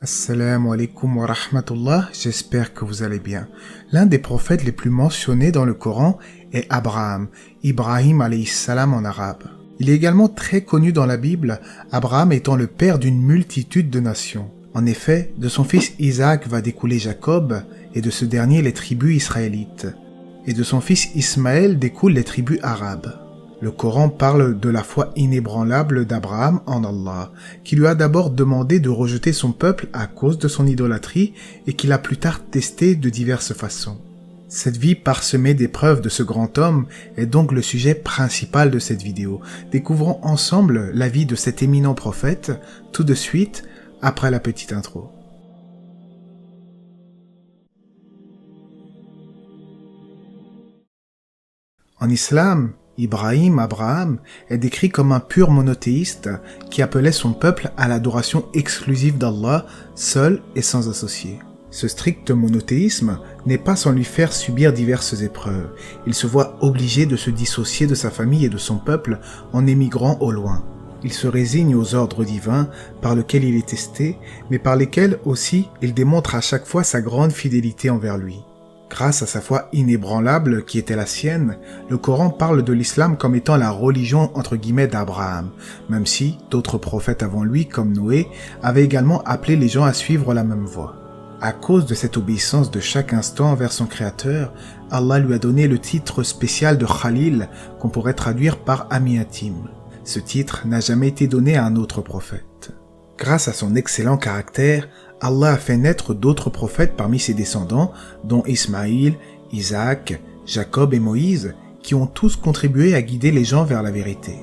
Assalamu alaikum wa rahmatullah, j'espère que vous allez bien. L'un des prophètes les plus mentionnés dans le Coran est Abraham, Ibrahim alayhi salam en arabe. Il est également très connu dans la Bible, Abraham étant le père d'une multitude de nations. En effet, de son fils Isaac va découler Jacob, et de ce dernier les tribus israélites. Et de son fils Ismaël découlent les tribus arabes. Le Coran parle de la foi inébranlable d'Abraham en Allah, qui lui a d'abord demandé de rejeter son peuple à cause de son idolâtrie et qu'il a plus tard testé de diverses façons. Cette vie parsemée d'épreuves de ce grand homme est donc le sujet principal de cette vidéo. Découvrons ensemble la vie de cet éminent prophète, tout de suite après la petite intro. En islam, Abraham, est décrit comme un pur monothéiste qui appelait son peuple à l'adoration exclusive d'Allah, seul et sans associé. Ce strict monothéisme n'est pas sans lui faire subir diverses épreuves. Il se voit obligé de se dissocier de sa famille et de son peuple en émigrant au loin. Il se résigne aux ordres divins par lesquels il est testé, mais par lesquels aussi il démontre à chaque fois sa grande fidélité envers lui. Grâce à sa foi inébranlable qui était la sienne, le Coran parle de l'islam comme étant la religion entre guillemets d'Abraham, même si d'autres prophètes avant lui, comme Noé, avaient également appelé les gens à suivre la même voie. À cause de cette obéissance de chaque instant envers son Créateur, Allah lui a donné le titre spécial de Khalil, qu'on pourrait traduire par ami intime. Ce titre n'a jamais été donné à un autre prophète. Grâce à son excellent caractère, Allah a fait naître d'autres prophètes parmi ses descendants, dont Ismaïl, Isaac, Jacob et Moïse, qui ont tous contribué à guider les gens vers la vérité.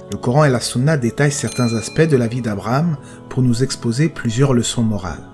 Le Coran et la Sunna détaillent certains aspects de la vie d'Abraham pour nous exposer plusieurs leçons morales.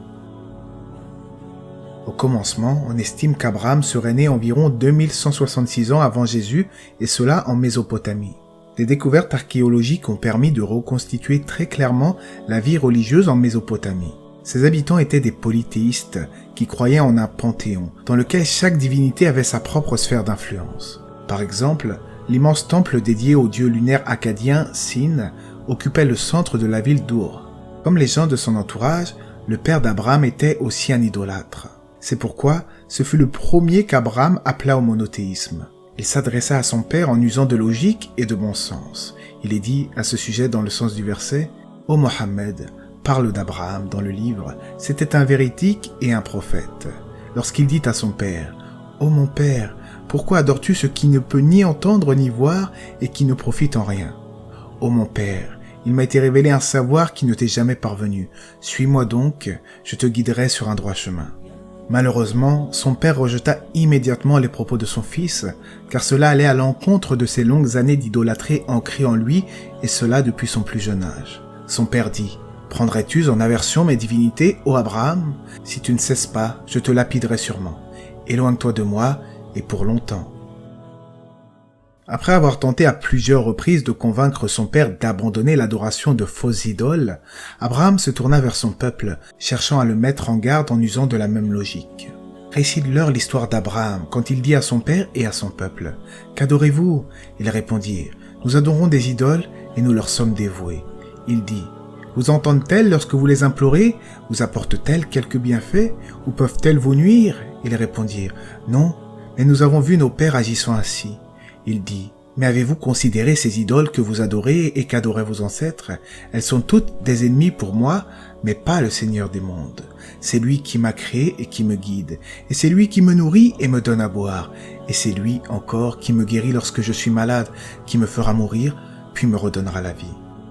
Au commencement, on estime qu'Abraham serait né environ 2166 ans avant Jésus, et cela en Mésopotamie. Des découvertes archéologiques ont permis de reconstituer très clairement la vie religieuse en Mésopotamie. Ses habitants étaient des polythéistes qui croyaient en un panthéon, dans lequel chaque divinité avait sa propre sphère d'influence. Par exemple, l'immense temple dédié au dieu lunaire acadien Sin occupait le centre de la ville d'Ur. Comme les gens de son entourage, le père d'Abraham était aussi un idolâtre. C'est pourquoi ce fut le premier qu'Abraham appela au monothéisme. Il s'adressa à son père en usant de logique et de bon sens. Il est dit à ce sujet dans le sens du verset « Ô Mohammed, parle d'Abraham dans le livre, c'était un véridique et un prophète. Lorsqu'il dit à son père, « Ô mon père, pourquoi adores-tu ce qui ne peut ni entendre ni voir et qui ne profite en rien ? Ô mon père, il m'a été révélé un savoir qui ne t'est jamais parvenu. Suis-moi donc, je te guiderai sur un droit chemin. » Malheureusement, son père rejeta immédiatement les propos de son fils, car cela allait à l'encontre de ses longues années d'idolâtrie ancrées en lui, et cela depuis son plus jeune âge. Son père dit, « Prendrais-tu en aversion mes divinités, ô Abraham ? Si tu ne cesses pas, je te lapiderai sûrement. Éloigne-toi de moi, et pour longtemps. » Après avoir tenté à plusieurs reprises de convaincre son père d'abandonner l'adoration de fausses idoles, Abraham se tourna vers son peuple, cherchant à le mettre en garde en usant de la même logique. Récite-leur l'histoire d'Abraham quand il dit à son père et à son peuple, « Qu'adorez-vous » Ils répondirent, « Nous adorons des idoles et nous leur sommes dévoués. » Il dit, « Vous entendent-elles lorsque vous les implorez ? Vous apportent-elles quelques bienfaits ? Ou peuvent-elles vous nuire ?» Ils répondirent, « Non, mais nous avons vu nos pères agissant ainsi. » Il dit, « Mais avez-vous considéré ces idoles que vous adorez et qu'adoraient vos ancêtres ? Elles sont toutes des ennemis pour moi, mais pas le Seigneur des mondes. C'est lui qui m'a créé et qui me guide, et c'est lui qui me nourrit et me donne à boire, et c'est lui encore qui me guérit lorsque je suis malade, qui me fera mourir, puis me redonnera la vie. »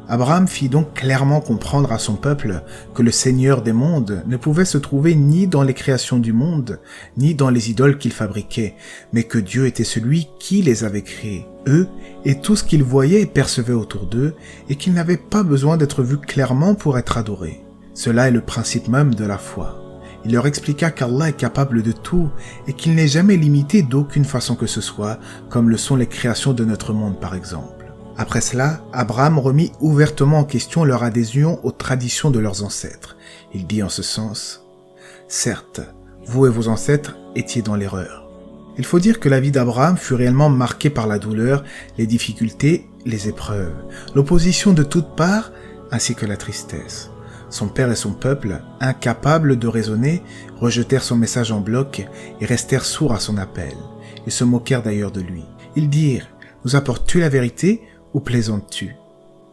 Abraham fit donc clairement comprendre à son peuple que le Seigneur des mondes ne pouvait se trouver ni dans les créations du monde, ni dans les idoles qu'il fabriquait, mais que Dieu était celui qui les avait créés, eux, et tout ce qu'ils voyaient et percevaient autour d'eux, et qu'ils n'avaient pas besoin d'être vus clairement pour être adorés. Cela est le principe même de la foi. Il leur expliqua qu'Allah est capable de tout, et qu'il n'est jamais limité d'aucune façon que ce soit, comme le sont les créations de notre monde par exemple. Après cela, Abraham remit ouvertement en question leur adhésion aux traditions de leurs ancêtres. Il dit en ce sens, « Certes, vous et vos ancêtres étiez dans l'erreur. » Il faut dire que la vie d'Abraham fut réellement marquée par la douleur, les difficultés, les épreuves, l'opposition de toutes parts, ainsi que la tristesse. Son père et son peuple, incapables de raisonner, rejetèrent son message en bloc et restèrent sourds à son appel. Ils se moquèrent d'ailleurs de lui. Ils dirent « Nous apportes-tu la vérité ou plaisantes-tu »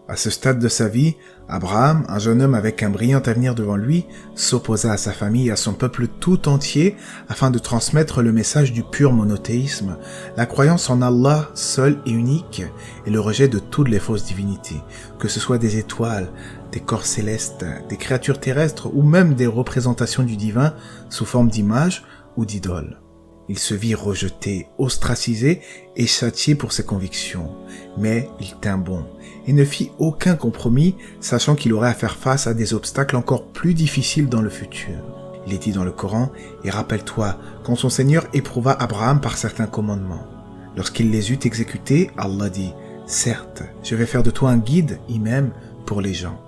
À ce stade de sa vie, Abraham, un jeune homme avec un brillant avenir devant lui, s'opposa à sa famille et à son peuple tout entier afin de transmettre le message du pur monothéisme, la croyance en Allah seul et unique et le rejet de toutes les fausses divinités, que ce soit des étoiles, des corps célestes, des créatures terrestres ou même des représentations du divin sous forme d'images ou d'idoles. Il se vit rejeté, ostracisé et châtié pour ses convictions. Mais il tint bon et ne fit aucun compromis, sachant qu'il aurait à faire face à des obstacles encore plus difficiles dans le futur. Il est dit dans le Coran, et rappelle-toi, quand son Seigneur éprouva Abraham par certains commandements. Lorsqu'il les eut exécutés, Allah dit, « Certes, je vais faire de toi un guide, imam, pour les gens. »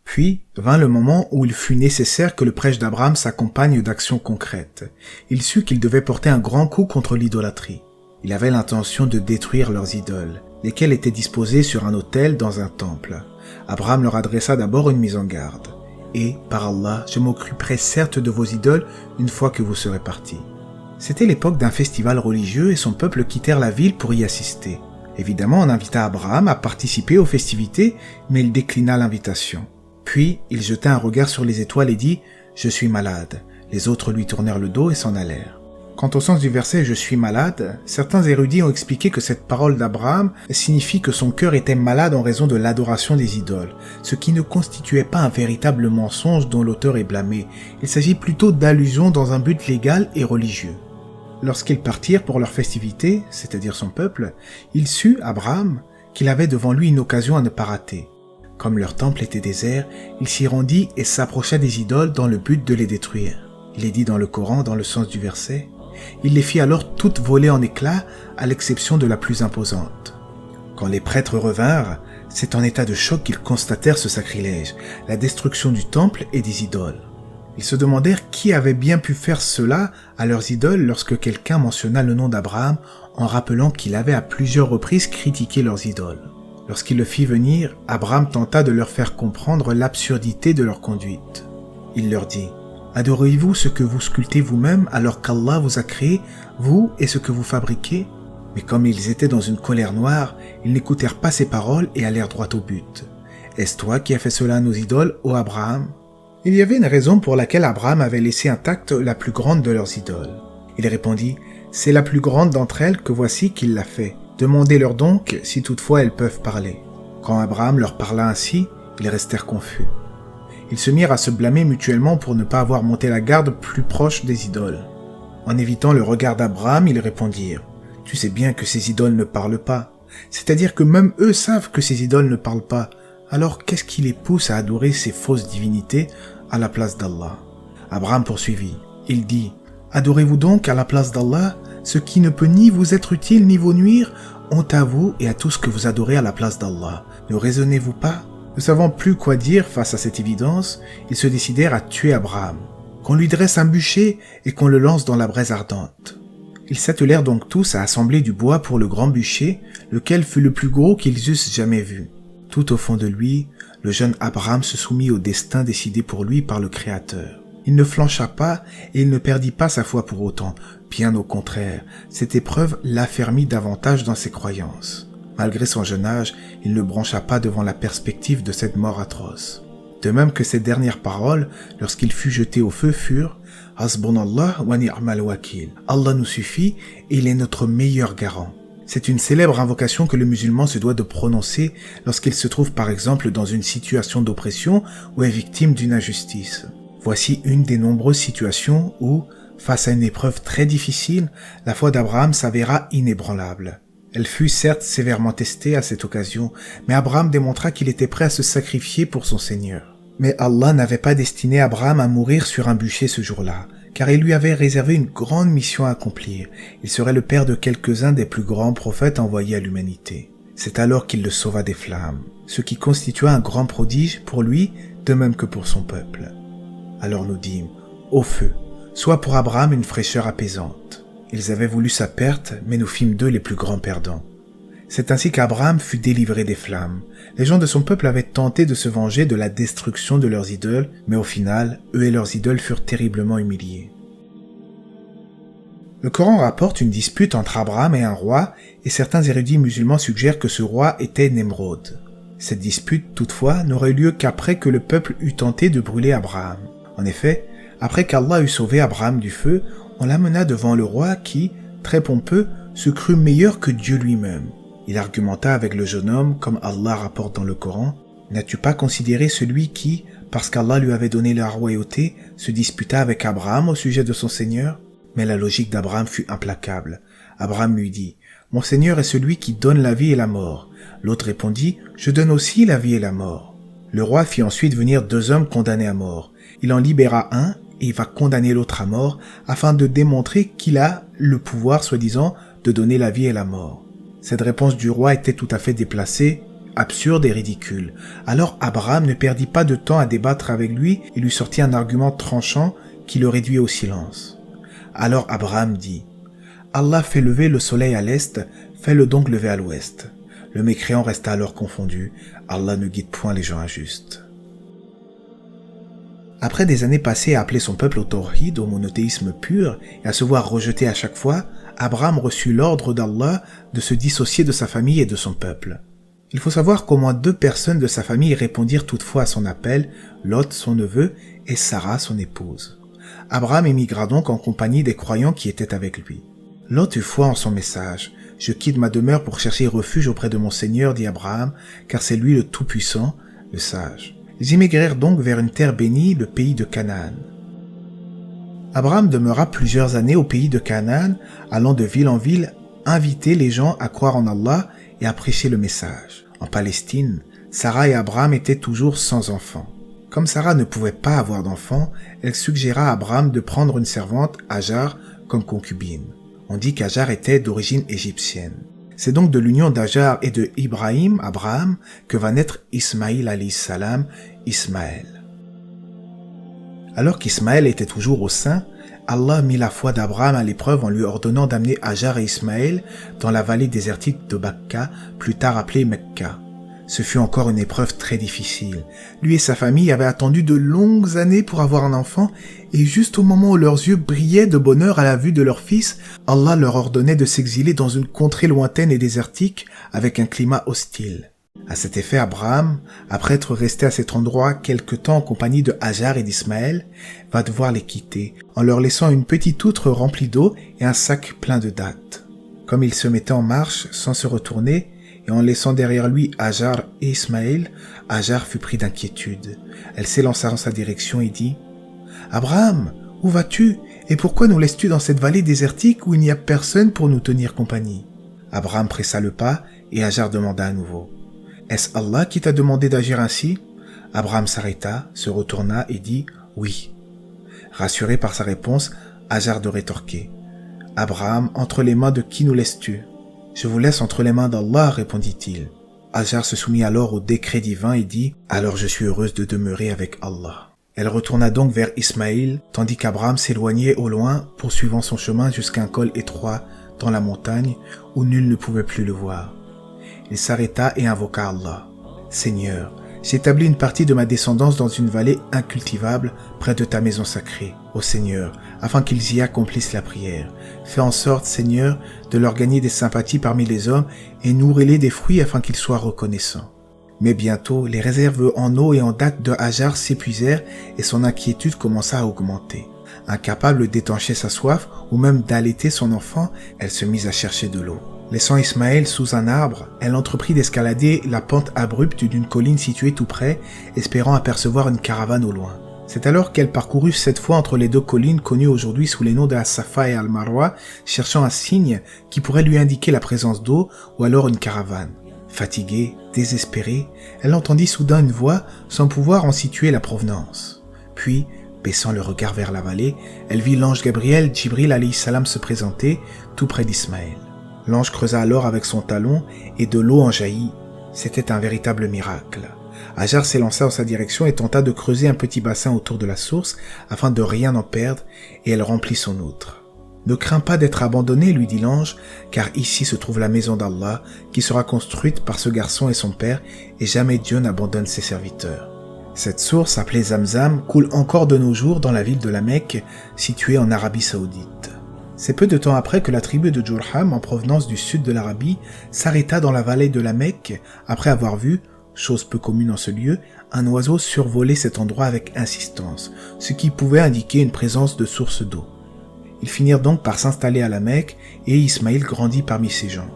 Puis vint le moment où il fut nécessaire que le prêche d'Abraham s'accompagne d'actions concrètes. Il sut qu'il devait porter un grand coup contre l'idolâtrie. Il avait l'intention de détruire leurs idoles, lesquelles étaient disposées sur un autel dans un temple. Abraham leur adressa d'abord une mise en garde. « Et, par Allah, je m'occuperai certes de vos idoles une fois que vous serez partis. » C'était l'époque d'un festival religieux et son peuple quittèrent la ville pour y assister. Évidemment, on invita Abraham à participer aux festivités, mais il déclina l'invitation. Puis, il jeta un regard sur les étoiles et dit « Je suis malade ». Les autres lui tournèrent le dos et s'en allèrent. Quant au sens du verset « Je suis malade », certains érudits ont expliqué que cette parole d'Abraham signifie que son cœur était malade en raison de l'adoration des idoles, ce qui ne constituait pas un véritable mensonge dont l'auteur est blâmé. Il s'agit plutôt d'allusions dans un but légal et religieux. Lorsqu'ils partirent pour leur festivité, c'est-à-dire son peuple, il sut, Abraham, qu'il avait devant lui une occasion à ne pas rater. Comme leur temple était désert, il s'y rendit et s'approcha des idoles dans le but de les détruire. Il est dit dans le Coran, dans le sens du verset, « Il les fit alors toutes voler en éclats, à l'exception de la plus imposante. » Quand les prêtres revinrent, c'est en état de choc qu'ils constatèrent ce sacrilège, la destruction du temple et des idoles. Ils se demandèrent qui avait bien pu faire cela à leurs idoles lorsque quelqu'un mentionna le nom d'Abraham en rappelant qu'il avait à plusieurs reprises critiqué leurs idoles. Lorsqu'il le fit venir, Abraham tenta de leur faire comprendre l'absurdité de leur conduite. Il leur dit « Adorez-vous ce que vous sculptez vous-même alors qu'Allah vous a créé, vous et ce que vous fabriquez ?» Mais comme ils étaient dans une colère noire, ils n'écoutèrent pas ses paroles et allèrent droit au but. « Est-ce toi qui as fait cela à nos idoles, ô Abraham ?» Il y avait une raison pour laquelle Abraham avait laissé intacte la plus grande de leurs idoles. Il répondit « C'est la plus grande d'entre elles que voici qu'il l'a fait. Demandez-leur donc si toutefois elles peuvent parler. » Quand Abraham leur parla ainsi, ils restèrent confus. Ils se mirent à se blâmer mutuellement pour ne pas avoir monté la garde plus proche des idoles. En évitant le regard d'Abraham, ils répondirent « Tu sais bien que ces idoles ne parlent pas. C'est-à-dire que même eux savent que ces idoles ne parlent pas. Alors qu'est-ce qui les pousse à adorer ces fausses divinités à la place d'Allah ?» Abraham poursuivit. Il dit « Adorez-vous donc à la place d'Allah ce qui ne peut ni vous être utile ni vous nuire, honte à vous et à tout ce que vous adorez à la place d'Allah. Ne raisonnez-vous pas ?» Ne savant plus quoi dire face à cette évidence, ils se décidèrent à tuer Abraham. Qu'on lui dresse un bûcher et qu'on le lance dans la braise ardente. Ils s'attelèrent donc tous à assembler du bois pour le grand bûcher, lequel fut le plus gros qu'ils eussent jamais vu. Tout au fond de lui, le jeune Abraham se soumit au destin décidé pour lui par le Créateur. Il ne flancha pas et il ne perdit pas sa foi pour autant. Bien au contraire, cette épreuve l'affermit davantage dans ses croyances. Malgré son jeune âge, il ne broncha pas devant la perspective de cette mort atroce. De même que ses dernières paroles, lorsqu'il fut jeté au feu, furent « Hasbunallah wa ni'mal wakil » « Allah nous suffit et il est notre meilleur garant ». C'est une célèbre invocation que le musulman se doit de prononcer lorsqu'il se trouve par exemple dans une situation d'oppression ou est victime d'une injustice. Voici une des nombreuses situations où, face à une épreuve très difficile, la foi d'Abraham s'avéra inébranlable. Elle fut certes sévèrement testée à cette occasion, mais Abraham démontra qu'il était prêt à se sacrifier pour son Seigneur. Mais Allah n'avait pas destiné Abraham à mourir sur un bûcher ce jour-là, car il lui avait réservé une grande mission à accomplir. Il serait le père de quelques-uns des plus grands prophètes envoyés à l'humanité. C'est alors qu'il le sauva des flammes, ce qui constitua un grand prodige pour lui, de même que pour son peuple. Alors nous dîmes, au feu, soit pour Abraham une fraîcheur apaisante. Ils avaient voulu sa perte, mais nous fîmes d'eux les plus grands perdants. C'est ainsi qu'Abraham fut délivré des flammes. Les gens de son peuple avaient tenté de se venger de la destruction de leurs idoles, mais au final, eux et leurs idoles furent terriblement humiliés. Le Coran rapporte une dispute entre Abraham et un roi, et certains érudits musulmans suggèrent que ce roi était Nemrod. Cette dispute, toutefois, n'aurait eu lieu qu'après que le peuple eut tenté de brûler Abraham. En effet, après qu'Allah eut sauvé Abraham du feu, on l'amena devant le roi qui, très pompeux, se crut meilleur que Dieu lui-même. Il argumenta avec le jeune homme, comme Allah rapporte dans le Coran, « N'as-tu pas considéré celui qui, parce qu'Allah lui avait donné la royauté, se disputa avec Abraham au sujet de son Seigneur ?» Mais la logique d'Abraham fut implacable. Abraham lui dit, « Mon Seigneur est celui qui donne la vie et la mort. » L'autre répondit, « Je donne aussi la vie et la mort. » Le roi fit ensuite venir 2 hommes condamnés à mort. Il en libéra un et il va condamner l'autre à mort afin de démontrer qu'il a le pouvoir, soi-disant, de donner la vie et la mort. Cette réponse du roi était tout à fait déplacée, absurde et ridicule. Alors Abraham ne perdit pas de temps à débattre avec lui et lui sortit un argument tranchant qui le réduit au silence. Alors Abraham dit, « Allah fait lever le soleil à l'est, fais-le donc lever à l'ouest. » Le mécréant resta alors confondu. Allah ne guide point les gens injustes. Après des années passées à appeler son peuple au tawhid, au monothéisme pur, et à se voir rejeté à chaque fois, Abraham reçut l'ordre d'Allah de se dissocier de sa famille et de son peuple. Il faut savoir qu'au moins 2 personnes de sa famille répondirent toutefois à son appel, Lot, son neveu, et Sarah, son épouse. Abraham émigra donc en compagnie des croyants qui étaient avec lui. Lot eut foi en son message. « Je quitte ma demeure pour chercher refuge auprès de mon Seigneur, dit Abraham, car c'est lui le Tout-Puissant, le Sage. » Ils immigrèrent donc vers une terre bénie, le pays de Canaan. Abraham demeura plusieurs années au pays de Canaan, allant de ville en ville, inviter les gens à croire en Allah et à prêcher le message. En Palestine, Sarah et Abraham étaient toujours sans enfants. Comme Sarah ne pouvait pas avoir d'enfants, elle suggéra à Abraham de prendre une servante, Hajar, comme concubine. On dit qu'Hajar était d'origine égyptienne. C'est donc de l'union d'Hajar et de Ibrahim, Abraham, que va naître Ismaïl alayhi salam, Ismaël. Alors qu'Ismaël était toujours au sein, Allah mit la foi d'Abraham à l'épreuve en lui ordonnant d'amener Hajar et Ismaël dans la vallée désertique de Bakka, plus tard appelée Mecca. Ce fut encore une épreuve très difficile. Lui et sa famille avaient attendu de longues années pour avoir un enfant, et juste au moment où leurs yeux brillaient de bonheur à la vue de leur fils, Allah leur ordonnait de s'exiler dans une contrée lointaine et désertique avec un climat hostile. À cet effet, Abraham, après être resté à cet endroit quelque temps en compagnie de Hajar et d'Ismaël, va devoir les quitter, en leur laissant une petite outre remplie d'eau et un sac plein de dattes. Comme il se mettait en marche sans se retourner, et en laissant derrière lui Hajar et Ismaël, Hajar fut pris d'inquiétude. Elle s'élança en sa direction et dit « Abraham, où vas-tu et pourquoi nous laisses-tu dans cette vallée désertique où il n'y a personne pour nous tenir compagnie ?» Abraham pressa le pas et Hajar demanda à nouveau « Est-ce Allah qui t'a demandé d'agir ainsi ?» Abraham s'arrêta, se retourna et dit « Oui ». Rassuré par sa réponse, Hajar de rétorquer « Abraham, entre les mains de qui nous laisses-tu » « Je vous laisse entre les mains d'Allah, répondit-il. Hajar se soumit alors au décret divin et dit « Alors je suis heureuse de demeurer avec Allah. » Elle retourna donc vers Ismaïl, tandis qu'Abraham s'éloignait au loin, poursuivant son chemin jusqu'à un col étroit dans la montagne où nul ne pouvait plus le voir. Il s'arrêta et invoqua Allah. « Seigneur, j'établis une partie de ma descendance dans une vallée incultivable près de ta maison sacrée, ô Seigneur, afin qu'ils y accomplissent la prière. Fais en sorte, Seigneur, de leur gagner des sympathies parmi les hommes et nourris-les des fruits afin qu'ils soient reconnaissants. » Mais bientôt, les réserves en eau et en dattes de Hajar s'épuisèrent et son inquiétude commença à augmenter. Incapable d'étancher sa soif ou même d'allaiter son enfant, elle se mit à chercher de l'eau. Laissant Ismaël sous un arbre, elle entreprit d'escalader la pente abrupte d'une colline située tout près, espérant apercevoir une caravane au loin. C'est alors qu'elle parcourut 7 fois entre les 2 collines connues aujourd'hui sous les noms de As-Safa et Al-Marwa, cherchant un signe qui pourrait lui indiquer la présence d'eau ou alors une caravane. Fatiguée, désespérée, elle entendit soudain une voix sans pouvoir en situer la provenance. Puis, baissant le regard vers la vallée, elle vit l'ange Gabriel, Djibril alayhi salam se présenter tout près d'Ismaël. L'ange creusa alors avec son talon et de l'eau en jaillit. C'était un véritable miracle. Hajar s'élança en sa direction et tenta de creuser un petit bassin autour de la source afin de rien en perdre et elle remplit son outre. « Ne crains pas d'être abandonné, lui dit l'ange, car ici se trouve la maison d'Allah, qui sera construite par ce garçon et son père, et jamais Dieu n'abandonne ses serviteurs. » Cette source, appelée Zamzam, coule encore de nos jours dans la ville de la Mecque, située en Arabie Saoudite. C'est peu de temps après que la tribu de Jurham, en provenance du sud de l'Arabie, s'arrêta dans la vallée de la Mecque, après avoir vu, chose peu commune en ce lieu, un oiseau survoler cet endroit avec insistance, ce qui pouvait indiquer une présence de source d'eau. Ils finirent donc par s'installer à la Mecque et Ismaïl grandit parmi ces gens.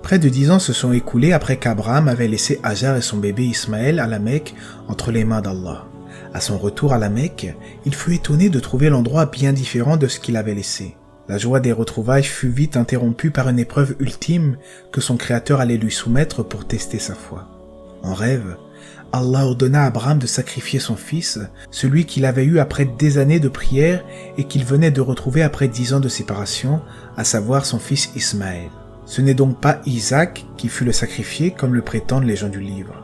Près de 10 ans se sont écoulés après qu'Abraham avait laissé Hajar et son bébé Ismaël à la Mecque entre les mains d'Allah. À son retour à la Mecque, il fut étonné de trouver l'endroit bien différent de ce qu'il avait laissé. La joie des retrouvailles fut vite interrompue par une épreuve ultime que son Créateur allait lui soumettre pour tester sa foi. En rêve, Allah ordonna à Abraham de sacrifier son fils, celui qu'il avait eu après des années de prière et qu'il venait de retrouver après 10 ans de séparation, à savoir son fils Ismaël. Ce n'est donc pas Isaac qui fut le sacrifié comme le prétendent les gens du livre.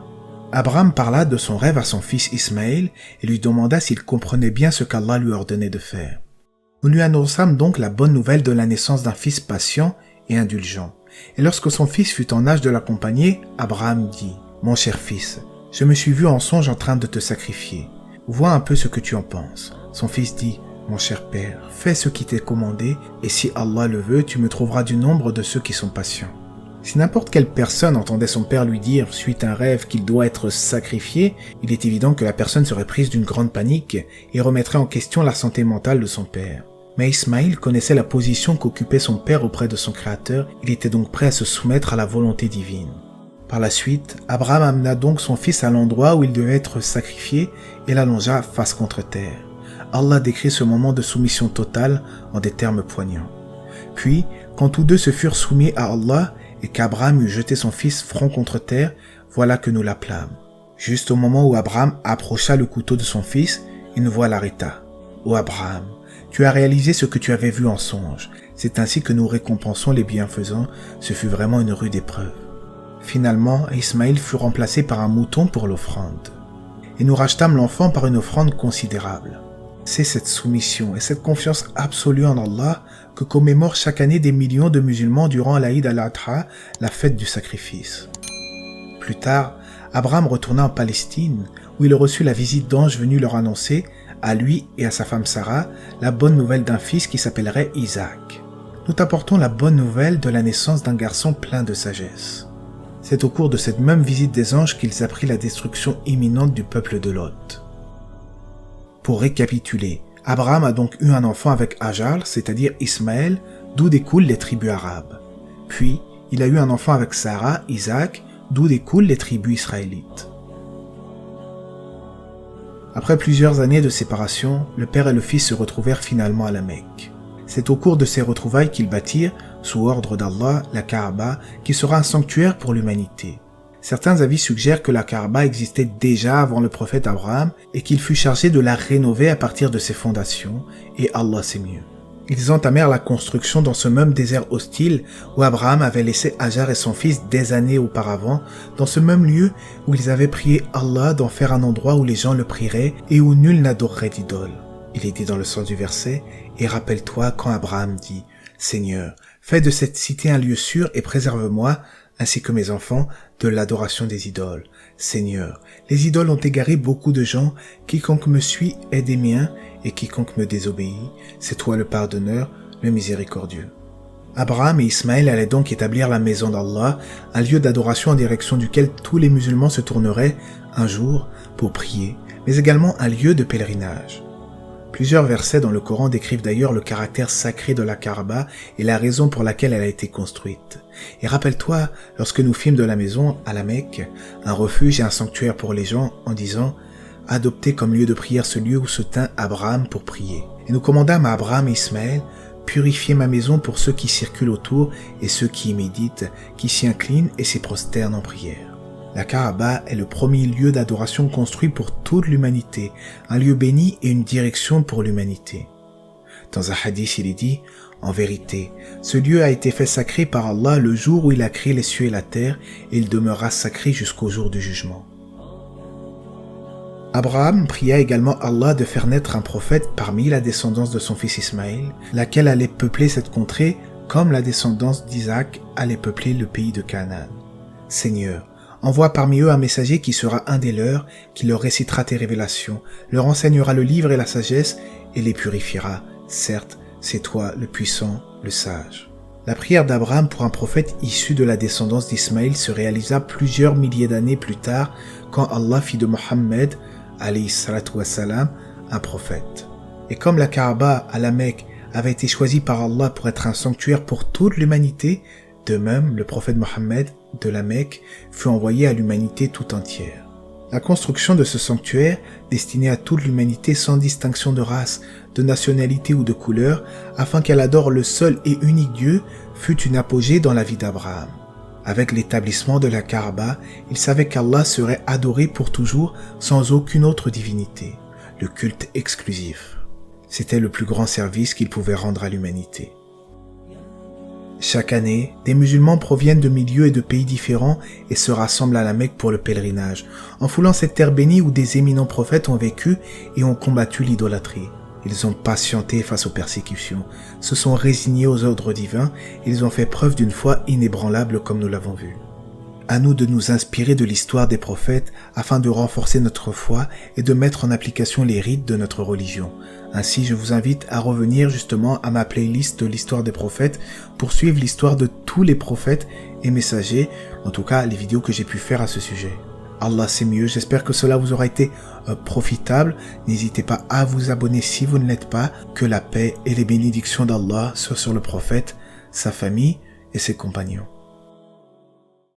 Abraham parla de son rêve à son fils Ismaël et lui demanda s'il comprenait bien ce qu'Allah lui ordonnait de faire. Nous lui annonçâmes donc la bonne nouvelle de la naissance d'un fils patient et indulgent. Et lorsque son fils fut en âge de l'accompagner, Abraham dit « Mon cher fils, je me suis vu en songe en train de te sacrifier. Vois un peu ce que tu en penses. » Son fils dit « Mon cher père, fais ce qui t'est commandé, et si Allah le veut, tu me trouveras du nombre de ceux qui sont patients. » Si n'importe quelle personne entendait son père lui dire, suite à un rêve, qu'il doit être sacrifié, il est évident que la personne serait prise d'une grande panique et remettrait en question la santé mentale de son père. Mais Ismaïl connaissait la position qu'occupait son père auprès de son Créateur, il était donc prêt à se soumettre à la volonté divine. Par la suite, Abraham amena donc son fils à l'endroit où il devait être sacrifié et l'allongea face contre terre. Allah décrit ce moment de soumission totale en des termes poignants. Puis, quand tous deux se furent soumis à Allah et qu'Abraham eut jeté son fils front contre terre, voilà que nous l'appelâmes. Juste au moment où Abraham approcha le couteau de son fils, une voix l'arrêta. « Ô Abraham, tu as réalisé ce que tu avais vu en songe. C'est ainsi que nous récompensons les bienfaisants. Ce fut vraiment une rude épreuve. » Finalement, Ismaïl fut remplacé par un mouton pour l'offrande. Et nous rachetâmes l'enfant par une offrande considérable. C'est cette soumission et cette confiance absolue en Allah que commémorent chaque année des millions de musulmans durant l'Aïd al-Adha, la fête du sacrifice. Plus tard, Abraham retourna en Palestine, où il reçut la visite d'anges venus leur annoncer, à lui et à sa femme Sarah, la bonne nouvelle d'un fils qui s'appellerait Isaac. Nous t'apportons la bonne nouvelle de la naissance d'un garçon plein de sagesse. C'est au cours de cette même visite des anges qu'ils apprirent la destruction imminente du peuple de Lot. Pour récapituler, Abraham a donc eu un enfant avec Hajar, c'est-à-dire Ismaël, d'où découlent les tribus arabes. Puis, il a eu un enfant avec Sarah, Isaac, d'où découlent les tribus israélites. Après plusieurs années de séparation, le père et le fils se retrouvèrent finalement à la Mecque. C'est au cours de ces retrouvailles qu'ils bâtirent, sous ordre d'Allah, la Kaaba, qui sera un sanctuaire pour l'humanité. Certains avis suggèrent que la Kaaba existait déjà avant le prophète Abraham et qu'il fut chargé de la rénover à partir de ses fondations, et Allah sait mieux. Ils entamèrent la construction dans ce même désert hostile où Abraham avait laissé Hajar et son fils des années auparavant, dans ce même lieu où ils avaient prié Allah d'en faire un endroit où les gens le prieraient et où nul n'adorerait d'idole. Il est dit dans le sens du verset, « Et rappelle-toi quand Abraham dit, « Seigneur, fais de cette cité un lieu sûr et préserve-moi, ainsi que mes enfants, de l'adoration des idoles. Seigneur, les idoles ont égaré beaucoup de gens, quiconque me suit est des miens, et quiconque me désobéit, c'est toi le pardonneur, le miséricordieux. » Abraham et Ismaël allaient donc établir la maison d'Allah, un lieu d'adoration en direction duquel tous les musulmans se tourneraient un jour pour prier, mais également un lieu de pèlerinage. Plusieurs versets dans le Coran décrivent d'ailleurs le caractère sacré de la Kaaba et la raison pour laquelle elle a été construite. Et rappelle-toi, lorsque nous fîmes de la maison, à la Mecque, un refuge et un sanctuaire pour les gens, en disant « Adoptez comme lieu de prière ce lieu où se tint Abraham pour prier. » Et nous commandâmes à Abraham et Ismaël « Purifiez ma maison pour ceux qui circulent autour et ceux qui y méditent, qui s'y inclinent et s'y prosternent en prière. » La Kaaba est le premier lieu d'adoration construit pour toute l'humanité, un lieu béni et une direction pour l'humanité. Dans un hadith, il est dit « En vérité, ce lieu a été fait sacré par Allah le jour où il a créé les cieux et la terre, et il demeurera sacré jusqu'au jour du jugement. » Abraham pria également Allah de faire naître un prophète parmi la descendance de son fils Ismaël, laquelle allait peupler cette contrée comme la descendance d'Isaac allait peupler le pays de Canaan. Seigneur, envoie parmi eux un messager qui sera un des leurs, qui leur récitera tes révélations, leur enseignera le livre et la sagesse et les purifiera. Certes, c'est toi le puissant, le sage. La prière d'Abraham pour un prophète issu de la descendance d'Ismaël se réalisa plusieurs milliers d'années plus tard quand Allah fit de Mohammed, alayhi salatu wassalam, un prophète. Et comme la Kaaba à la Mecque avait été choisie par Allah pour être un sanctuaire pour toute l'humanité, de même le prophète Mohammed de la Mecque fut envoyé à l'humanité tout entière. La construction de ce sanctuaire, destiné à toute l'humanité sans distinction de race, de nationalité ou de couleur, afin qu'elle adore le seul et unique Dieu, fut une apogée dans la vie d'Abraham. Avec l'établissement de la Kaaba, il savait qu'Allah serait adoré pour toujours sans aucune autre divinité, le culte exclusif. C'était le plus grand service qu'il pouvait rendre à l'humanité. Chaque année, des musulmans proviennent de milieux et de pays différents et se rassemblent à la Mecque pour le pèlerinage, en foulant cette terre bénie où des éminents prophètes ont vécu et ont combattu l'idolâtrie. Ils ont patienté face aux persécutions, se sont résignés aux ordres divins et ils ont fait preuve d'une foi inébranlable comme nous l'avons vu. À nous de nous inspirer de l'histoire des prophètes afin de renforcer notre foi et de mettre en application les rites de notre religion. Ainsi, je vous invite à revenir justement à ma playlist de l'histoire des prophètes pour suivre l'histoire de tous les prophètes et messagers, en tout cas les vidéos que j'ai pu faire à ce sujet. Allah c'est mieux, j'espère que cela vous aura été profitable. N'hésitez pas à vous abonner si vous ne l'êtes pas. Que la paix et les bénédictions d'Allah soient sur le prophète, sa famille et ses compagnons.